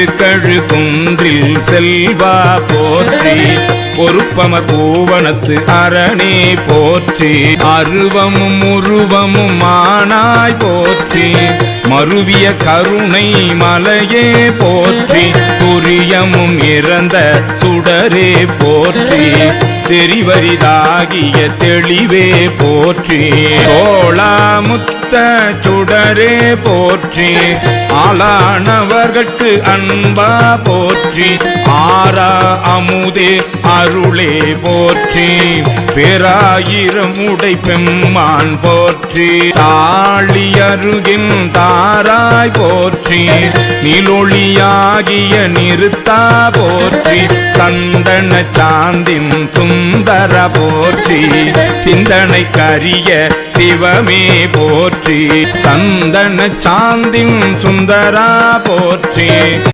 திருக்கழு குன்றில் செல்வா போற்றி பொறுப்பமர் பூவனத்து அரணே போற்றி அருவமும் உருவமும் மானாய் போற்றி மருவிய கருணை மலையே போற்றி துரியமும் இறந்த சுடரே போற்றி தெரிவரிதாகிய தெளிவே போற்றி தோளாமுத்த சுடரே போற்றி ஆளானவர்கட்கு அன்பா போற்றி ஆரா அமுதே அருளே போற்றி பேராயிரம் உடை பெம்மான் போற்றி தாழி அருகின் தாராய் போற்றி நிலொளியாகிய நிறுத்தா போற்றி சந்தன சாந்தின் சுந்தர போற்றி சிந்தனை கரிய சிவமே போற்றி சந்தன சாந்தின் சுந்தரா போற்றி